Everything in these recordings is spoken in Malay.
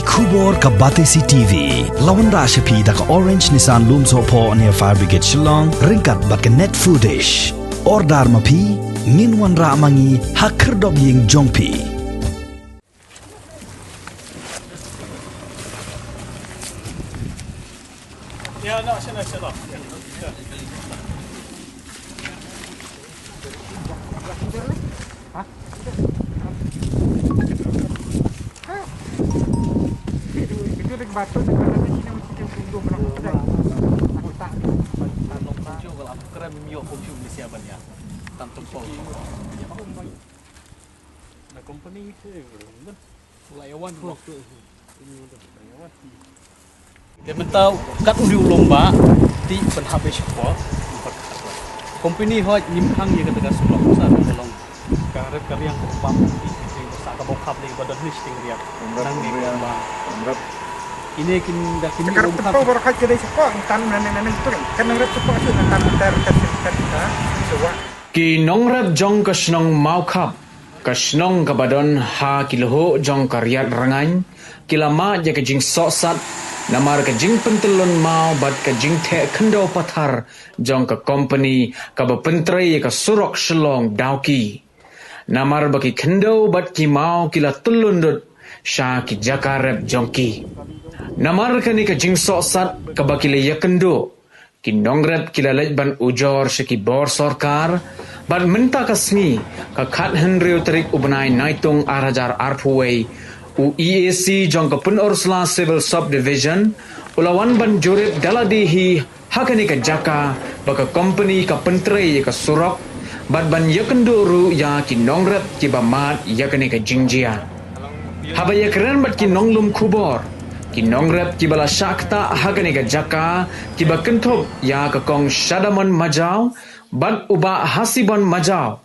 Kubor ka Batesi TV. Lawan Rashapi da ka Orange Nissan Looms Hopo near Fire Brigade Shillong. Ringkat bat ka net foodish. Ordar mapi. Minwan ra mangi hakerdog ying jongpi. Ya, nak sana. Batu dengan sini mesti tunggu berapa jam. Aku tak. Tanong kunci kalau keren mio kunci di siapa ya? Tantung pol. Na company belum. Layawan blok tu. Dia mentau kat undi lomba di penhabis sport. Company hot nyimpang ye kata sulok sa tolong. Karep kami yang pam di sa ka bokap ni badan ni sting riak. Nang ni lomba. Ini kin sekarang tempat berkat kedai sepok tan nenek tu kan ngrep sepok tu tan ter sewa ki nongrep jong kasnong maukap kasnong kabadon ha kilho jong karyat rangan kilama je kejing soksat namar kejing pentelon mau bat kejing the khendo pathar jong ka company ka bapentrai ka surok shlong dauki namar baki khendo bat ki mau kila tulundut sha ki jakarep jongki namar kani ka jingsok sat ka bakile yakendo ki nongrep kila ban ujor shiki bor sarkar ban menta ka sni ka khat henreu tarik ubnai naitung arajar arpuwei u EAC jong ka pun orsla civil subdivision ulawan ban jorip daladihi hakani ka jaka baka company ka pentrei ka surok ban yakendo ru ya ki nongrep ki bamat yakani ka jingjia habaya keren bat ki nonglum kubor ki nongrep ki bala shakta hagani ga jaka ki ba kenthop ya ka kong shadamon majau ban uba hasibon majau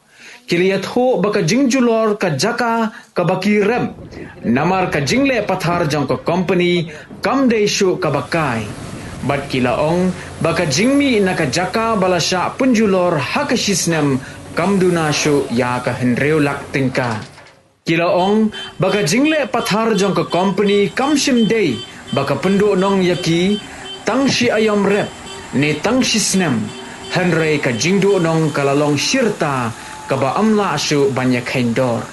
kiliyat ho baka jingjulor ka jaka ka baki rem namar ka jingle pathar jong ka company kam de shu ka bakai bat kila ong baka jingmi na ka jaka bala sha punjulor hakashisnem kam duna shu ya ka henreu lak tingka kila ong baka jingle pathar jong ka company kamshim day baka penduk nong yaki tangshi ayam rep ne tangshi snem henrei ka jingdu nong kalalong shirta ka ba amla shu banyak hendor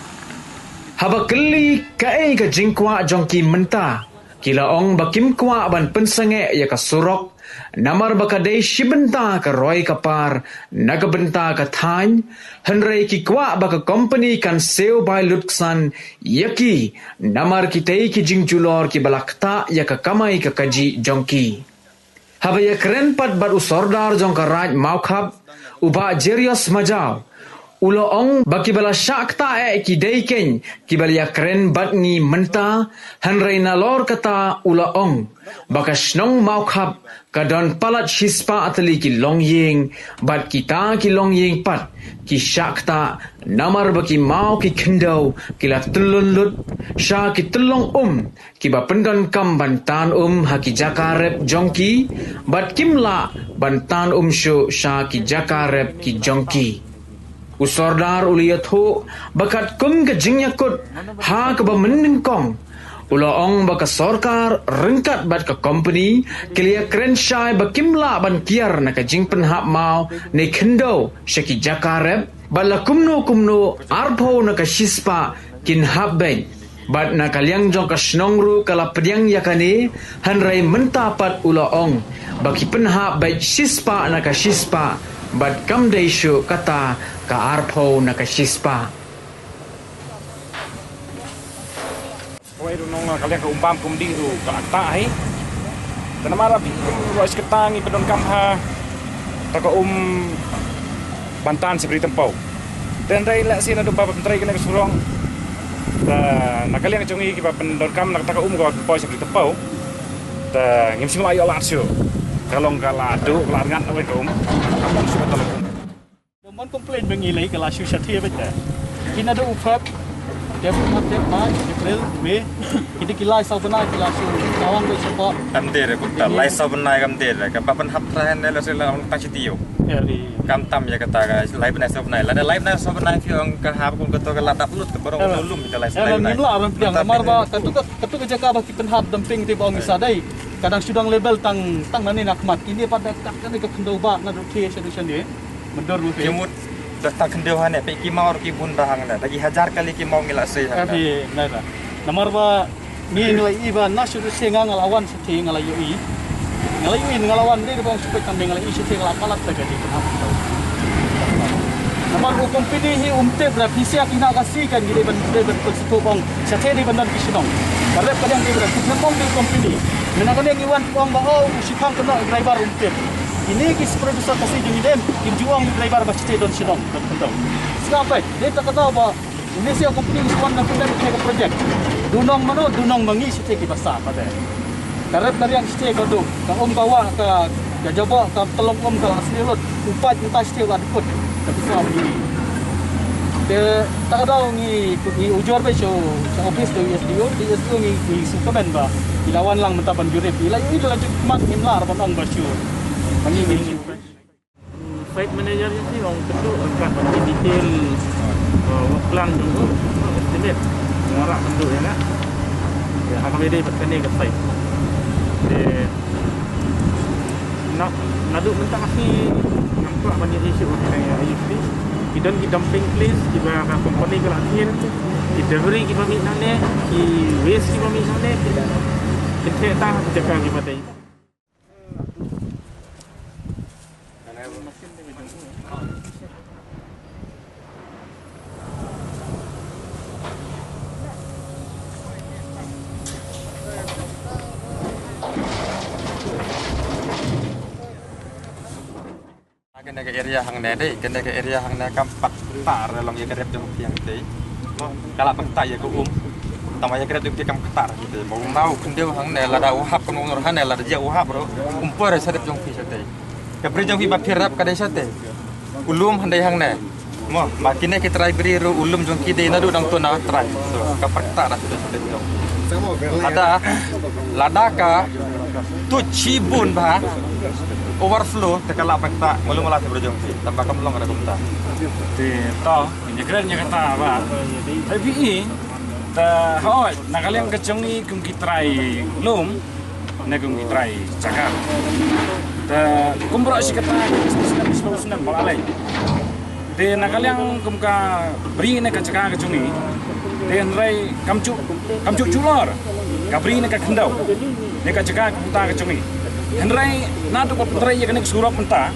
haba keli ka ka jingkwa jong ki menta kila ong bakim kwa ban pensange ya ka surok namar baka dei shibenta ka roy kapar naga benta ka than henrei ki kwa baka company kan seo by lutsan yaki namar ki tei ki jingjulor ki balakta ya ka kamai ka kaji jongki haba ya keren pat bat usordar jong ka raj maukap uba jerios majau ulo ong baki bala shakta ki deiken ki bala keren bat ngi menta henrei nalor kata ulo ong baka snong maukap kadon palat shispa atali ki longying bat kita ki longying pat ki shakta namar baki mau ki kendau kila tulun lut sha ki tulong ki ba pendon kam bantan haki jakarep jongki bat kimla bantan shu sha ki jakarep ki jongki usordar uliyat ho bakat kum ke jingyakut ha ke ba menengkong ulaong baka sorkar rengkat bat ka company kelia keren syai bakimla ban kiar na ka jing penhap mau ne kendo shaki jakarep bala kumno arpo na ka shispa kin habben bat na kalyang jong ka snongru kala pediang yakane hanrai mentapat ulaong baki penhap bai shispa na ka shispa bat kam deishu kata ka arpo na ka shispa Wai nong kalian ke umpam kumdi tu ka akta hai. Tanama rapi wais ketangi pedon kamha ta ka bantan seperti tempau. Dan rai la sina do baba pentrai kena kesurong. Na kalian kecungi ki baba pendon kam nak ta ka ka poi seperti tempau. Ta ngim sima ayo latsio. Kalong kala adu larangan awai ka Kamu suka tolong. Domon komplain bengilai kalau syusat dia betul. Kina ada upap April, Mei, kita kilai sahaja kilai su kawan bersama. Kam dir ku ta lai sa benai kam dir ka pa pan hap tran ne la se la ta chi tiu Jadi, kam tam ya kata ka lai benai sa benai la lai benai sa benai fi ong ka hap ku to ka la dap lut ka borong lum ka lai sa ya benai ni lah orang yang lamar ba ketuk jaga bagi penhap damping di bawah misadai. Kadang sudah label tang nani nak mat. Ini pada tak kan ke kendau ba na roti solution dia. Mendur mu. kimut dah tak kendeu han pe ki maur ki bun bahang na lagi hajar kali ki mau ngila se ha Tapi, nada. Namar ba ni nilai iba na sudah sengang ngalawan seti ngalayu i. Ngalayu i ngalawan dia bawang supaya kambing ngalayu seti ngalapalat terjadi penhap. Namar ko company hi umte bra pisia kina kasihkan gile ban betul bang sate di bandar kisinong. Karep kadang dia bra kumong di company. Menakan yang iwan uang bahau usikang kena driver umte. Ini kis produser kasih jadi dem, juang driver baca don sinong tentu. Sekarang dia tak tahu bahwa Indonesia company usuan nak pindah ke projek. Dunong mangi sete ki besar pada. Karep dari yang sete kau tu, kau bawa ke jabak ke telung ke asli lot, upat entah sete ada put. Tapi sekarang begini. Dia tak tahu ni ujur beso, office tu SDO ni Superman bah. Ilawan lang mentapan jurip. Ilayu itu lagi mat nimlar bang basu. Site manager ni sih orang tentu akan bagi detail work plan dulu, estimate mengarah bentuk ya nak. Ya, akan beda berkena ke site. Nak minta kasih nampak banyak isu dengan IFC. Kita dumping place, kita company ke lain, kita delivery kita minta ni, kita waste kita minta ni, kita tak jaga kita tadi. kena ke area hang ne dei kena ke area hang ne kam pat tar long ya kerep jong piang dei kala pakta ya ku tamanya kerep jong kam ketar gitu mau mau kendeu hang ne la da uhap kun ngur han ne la da ja uhap bro umpor sadep jong pi sate ke pri jong pi ba phirap ka dei sate ulum handai hang ne mo makine ke try beri ru ulum jong ki dei na du dang tu na try so ka pakta da sate jong ada ladaka tu cibun bah overflow tekala pakta malu malah berjong tambah kamlong ada kumta Thì to mình nhớ nhận kata apa tapi ini ta hoi nak kalian kecong ni kum kitrai lum nak kum kitrai cakap ta kum berak si kata senang balai de nak kalian kum ka beri nak cakap kecong ni de rai kamcu culor ka beri nak kendau nak cakap kumta kecong ni Henry nado ko petrai ya kena surap mentah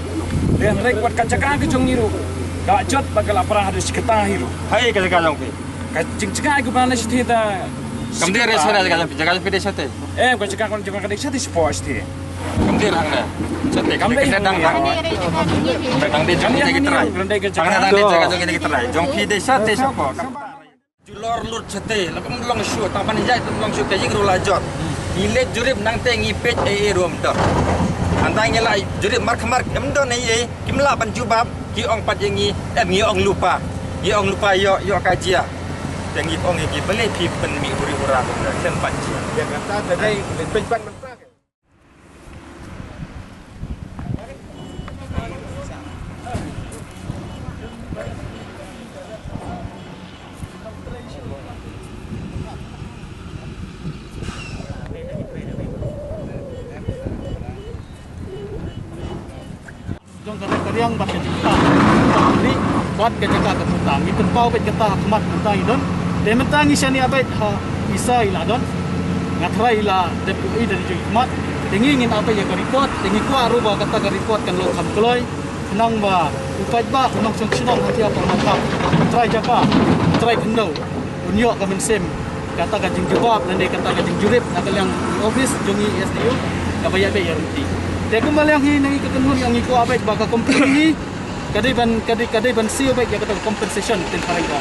de Henry kuat cakap kecong ni ru kalau jod bakal lapar ada sekitar hiru. hai ke jaga jong pi Kacing cakap aku pernah sih dah. kamdir resana jaga jong pi de sate Kau cakap kau jangan kadang sih sport sih. kamdir hang ne sate kamdir dang dang dang de jong ki kitrai hang dang de jaga jong ki kitrai jong pi de sate sapa julor lut sate lakum long shu tapan jai long shu kaji ru lajot ile jurip nang te ngi pej e rom to antang ngelai jurip mark emdo nei e kimla pan jubab ki ong pat yengi ngi ong lupa yo kajia yang ong gi bele pi pen mi uri ura ko ken pat ji ya kata tadai pej pan mentah Jong kadang baca cerita. Ni buat kerja ke petang. Itu pau bet kata khmat petang idon. De mentang isya ni abet ha isa ila don. Ngatrai ila depui dari khmat. Tingin apa ya ke report, tingin ku aru ba kata ke report kan lo kam keloi. Senang ba upat ba nong song sinong hati apa mantap. Try japa. Try kendau. Unyo ka mensem. Kata kajing jawab dan dia kata kajing jurip nak yang office jongi SDU ka bayar be ya ruti. Dia kembali yang ini ketenun yang ikut abek baka company ni kadai ban sio baik ya kata compensation ten harga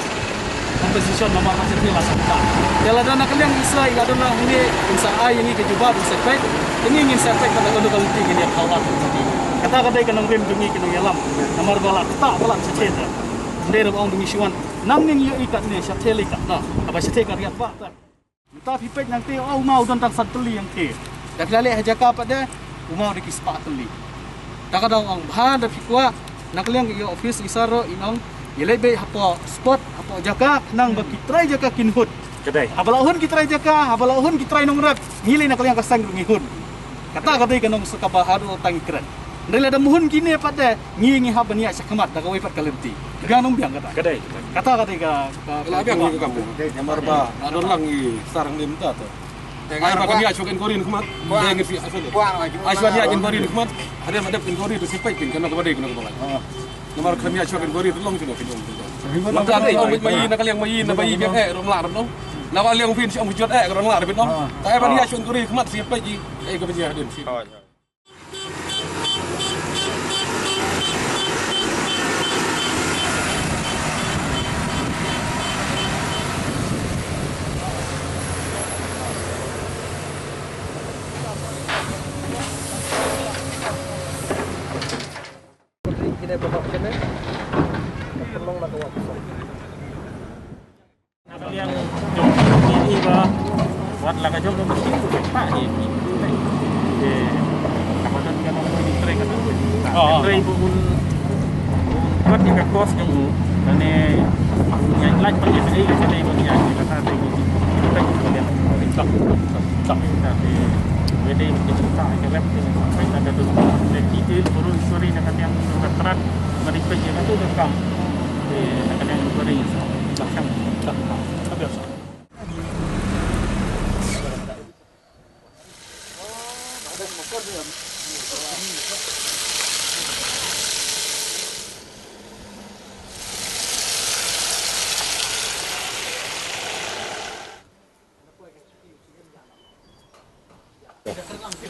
compensation nama macam ni lah sampai kalau dana kalian Israel ada nak ini insa ai ini kejubah bisa baik ini ingin sampai kata kalau kalau tinggi dia kawan kata kadai kan ngem dungi kena yalam nomor bala tak bala seceta ndai orang dungi syuan nam ning yo ikat ne shatele kat na apa shatele kariat ba ta ta pipet nang te au mau don tak sateli yang te dak lale hajaka pada umau de kispa teli tak ada ang bahan da pikwa nakliang yo office isaro inong yelebe hapo spot hapo jaka nang ba kitrai jaka kinhut Kedai. abalahun kitrai jaka abalahun kitrai nong rak ngili nakliang kasang ngihun kata kadai kanong sakabahado tangikran Ndela ada muhun kini pada ngingi habania sakamat dak wai pat kalenti ganong biang kata Kedai. kata ka Kalau biang ni kampung, nyamar ba, adon lang i sarang lim ta to. Ay ba kanya choken korin kumat, dengi fi asode. Aswa dia jin korin kumat, ada madap in korin to sipai pin kana kabade kana kabala. Nyamar kanya choken korin to long sino film. Mata ai om mai na kaliang mai na bai biang rong la no. Na wa liang fin si om jot rong la bit no. Ay ba dia choken korin kumat sipai ji ai ka bija den. Yang jom ini ba buat laga jom mesti pak ni. Kapan kan orang ini trek kan. Trek pun buat di kos yang yang lain pakai beli ke sini pun yang kita ada di trek kalian. Tak tapi beda mungkin cerita yang lep ini sampai ada tu detail baru story nak yang terang dari pagi itu rekam. Nak yang story macam biasa.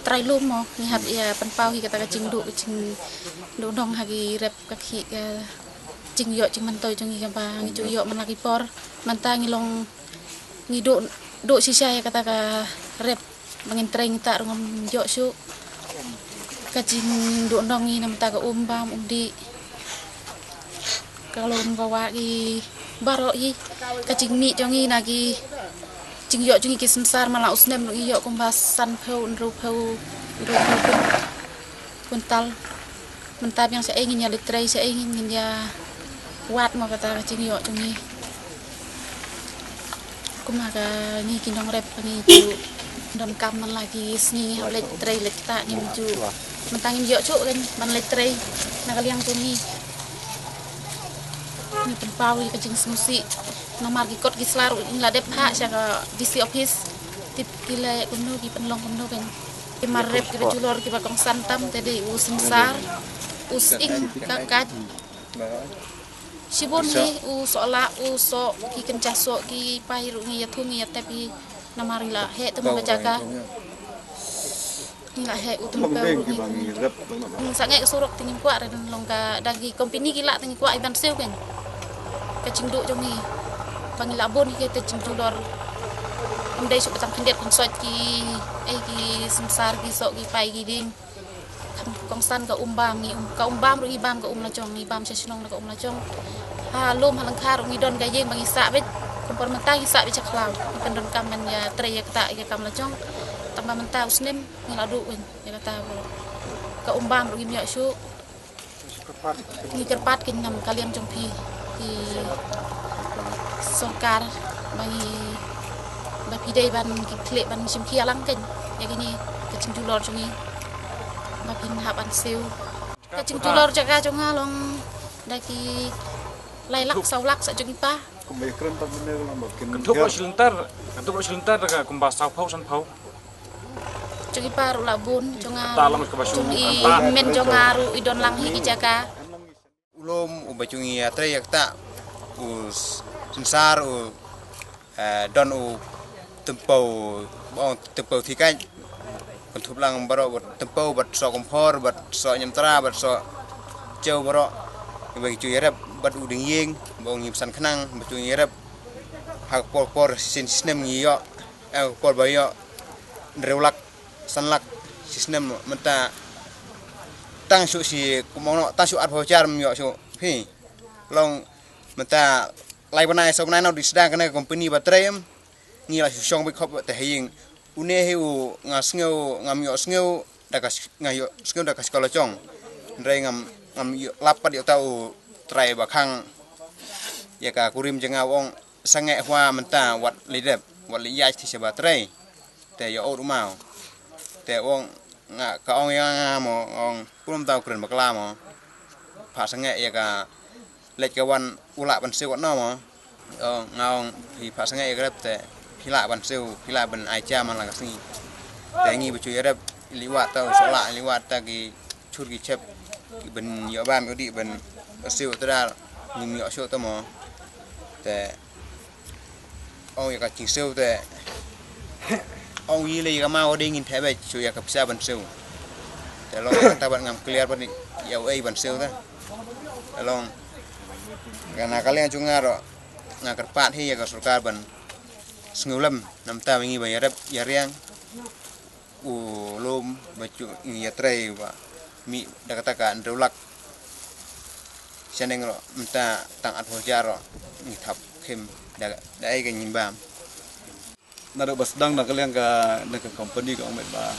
Try lum mo ni hab ya penpau hi kata cing du dong hagi rep kaki cing yo cing mentoi cing hi ba ngi cu yo manaki por manta ngi long ngi do sisa ya kata ka rep mangin treng ta ngom yo su ka cing du dong ngi nam ta ka bam di kalau bawa ki baro hi ka cing mi jong ngi nagi Jing yo jing kisem sar malah usnem yo kumbasan peu kuntal mentab yang saya ingin ya litrai saya ingin ya kuat mau kata jing yo jing ni kumaga ni kinong rep ni ju dan kaman lagi sini litrai letak ni ju mentangin yo cuk kan man litrai nakaliang tu ni penpau di kecing semusi nomor gikot gislar ila dep hak sya DC office tip kila kuno ki penlong kuno kan marep ki julor ki bakong santam tadi usensar using kakat sibon ni usola uso ki kencah so ki pairu ngi yathungi tapi namarila he tu menjaga nggak he utum baru sangat suruk tinggi kuat dan longga dagi company gila tinggi kuat iban sel kan kacing duk jong ni panggil abon kita cing dor umdai sok pecam kendet kon sot ki ki semsar ki sok ki pai ki ding kong san ka umbam ni ka umbam ru ibam ka la chong ibam sesinong ka la chong ha lom halang khar ngi don ga yeng bang isa bet kompor mentai isa be caklau kan don kam man ya trey ta ya kam la chong tambah mentah usnem ni ladu wen ya kata ka umbam ru im ya su ni kerpat kin nam kalian jong pi di sokar bagi dai ban klek ban sim kia lang kan ya gini kecing julor jungi bagi hapan siu kecing julor jaga jonga long daki lailak saulak sa jungi pa Kentuk selentar ka kumbas sau pau san pau. jungi pa ru labun jonga Talam ke basu. jungi men jonga ru idon lang hi jaga ulum ubacungi atre yakta us sensar don tempau tempau thikai bentuk lang baro tempau bat so kompor bat so nyemtra bat so jauh baro bagi cuy rep bat udeng yeng bong himsan kenang betul rep hak por sistem ngiyo por bayo rewlak sanlak sistem menta tang su si kumono tang su at bocor myo su pi long menta lai banai so banai no di sedang kana company baterai ngi la syong be khop te hing une heu ngasngeu ngam yo sneu dakas ngayo sneu dakas kolocong ndrai ngam lapat yo tau trai bakang ya ka kurim jenga wong sange hwa menta wat lidep wat liyai ti se baterai te yo o mau te wong nga ka ong ya mo ong pulum tau kren bakla mo pha sange ya ka lek ka wan ula ban se wat no mo ngaong hi pha sange ya grep te hila ban seu hila ban ai cha man la kasni te ngi bu chu ya liwat tau sola liwat ta ki chur ki chep ki ban yo ban odi ban seu tra ngim yo so ta mo te ong ya ka chi seu te ong yi le ka mau ding in the ba chu ya ka psa ban seu te long ta ban ngam clear ban ya ai ban seu ta long kana kalian chunga ro nga karpat hi ya ka sarkar ban sngulem nam ta wingi ba ya riang lom bacu ya trai ba mi da kata ka ndolak seneng ro menta tang at hojar ro ni thap khem da ai ka nyimbam na do basdang na kalian ka company ka ong ba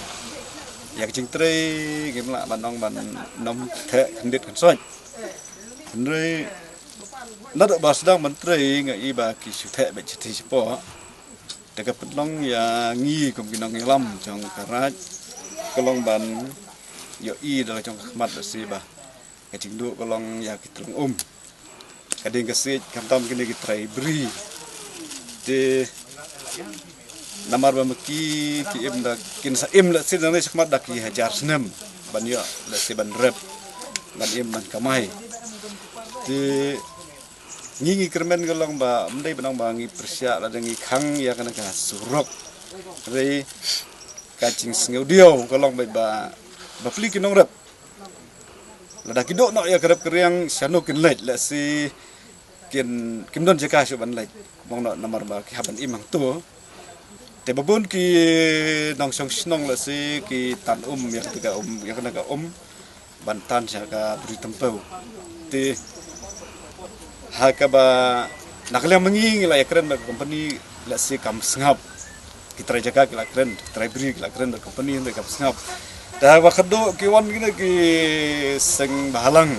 ya jing trai gim la ban ong ban nom the khandit kan soi ndrei na do basdang ban trai nga i ba ki su the be chi po daga pedlong ya ngi kum kinong ngilam trong karat kolong ban yo i dalam trong khmat si ba ka jingdu kolong ya kitung kading kasit kantam kini kitrai bri de namar ba maki ki im da kin sa im la sin ne khmat da ki hajar snem ban yo la si ban rep ban im ban kamai de ngi kermen golong ba mendai benang ba ngi persya la ngi khang ya kana ka surok rei kacing sngeu dio golong ba fli kinong rep la da kido no ya kerep kriang sano kin leit la si kin kimdon jeka su ban leit mong no namar ba ki haban imang tu te babun ki nong song snong la si ki tan ya ketika ya kana ka bantan ya ka beri tempau te haka ba nakaliang mengi la keren ba company la si kam sngap kita jaga kila keren kita beri kila keren ba company nda kam sngap da wa khado ki wan gina ki seng bahalang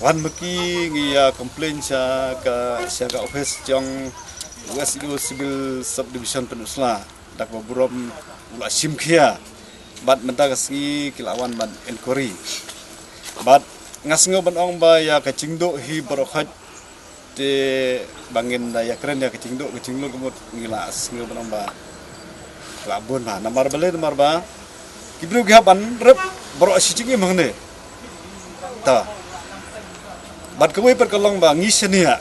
wan meki ngi ya complain sa ka office jong WSU civil subdivision penusla dak borom ula simkhia bat menta kasngi kilawan ban inquiry bat ngasngo ban ong ba ya kacingdo hi barokhat te bangin da ya keren ya kacingdo kemut ngila asngo ban ong ba labun ba namar ba kibru ga ban rep borok sicingi mangne ta bat kawai perkolong ba ngisenia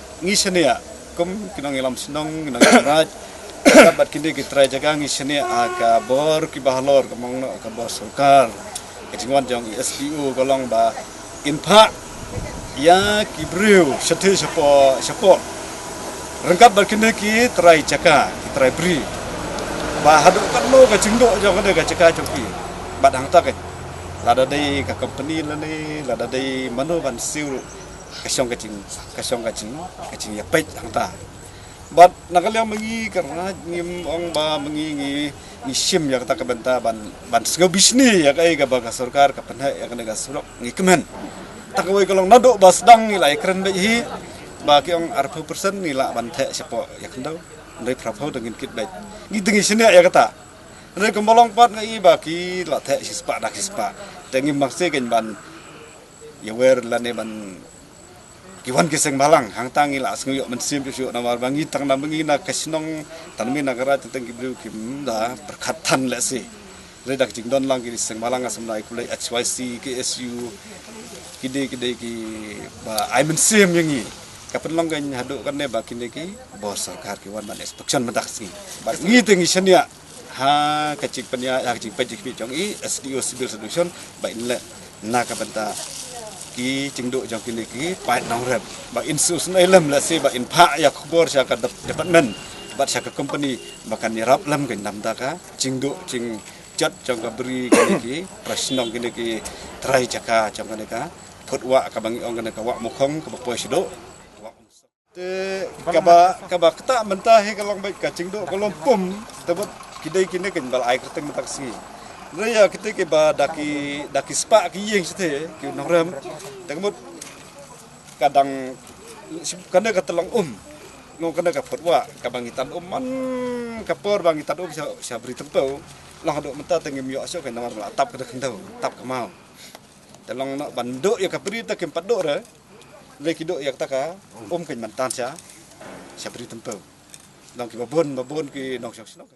kum kinong ilam sinong kinong raj bat kini kita jaga ngisenia aka bor ki bahlor kamong no ka bor sarkar kacingwan jong SPU kolong ba inpa ya kibru sete sepo rengkat berkini ki try jaka try beri ba hadu kan lo ka jingdo jong ka jaka joki bat hang tak lada dai ka company la ni lada dai manu ban siu kasong kacing ya pet hang ta bat nakaliang mengi karena ngim ong ba mengi ngi sim ya kata kabenta ban sego bisni ya kai ka baga sarkar ka panha ya kana ga surok ngi kemen takawai kolong nado basdang nilai keren be hi ba ki ong 40% nila ban the sepo ya kendau ndai prapo dengan kit be ngi tengi sini ya kata ndai kembolong pat ngai ba ki la the sispa dak sispa tengi makse gen ban ya wer lane ban kiwan kiseng malang hang tangi la sngyo mensim su namar bangi tang na bangi na kasnong tanmi nagara tentang kibru kim da perkhatan le si redak jingdon lang ki seng malang asam nai kulai HYC KSU kide ki ba ai mensim yangi kapan long gan hadu kan ne ba kine ki bos sarkar ki wan man inspection madaksi ba ngi tengi senia ha kacik penya ha kacik pajik pi jong i SDO civil solution ba inle na ka benta ki cingdo jong kini ki pait nong rep ba insus nailam la se ba inpa ya khobor sya ka department ba sya ka company bakan yarap lam kan namda ka cingdo cing jat jong ka beri kini ki prasnong kini ki trai jaka jong kini ka phutwa ka bangi ong kini ka wa mukhong ka bapoi sido kaba kata mentah kalau baik kacing do kalau pum tebut kidai kini kan bal air keteng taksi. Raya kita keba daki spa kiyeng sete ki nongram. Tebut kadang kena katelang ngong kena kapot wa kabangitan man kapor bangitan sia beri tempau lang do mentah tengim yo asok kan namar tap kada kendau tap kemau. Telong nak banduk ya kapri ta kem paduk re. Leki dok yak taka kan mantan sia beri tempau. Lang ki babon ki nong sok.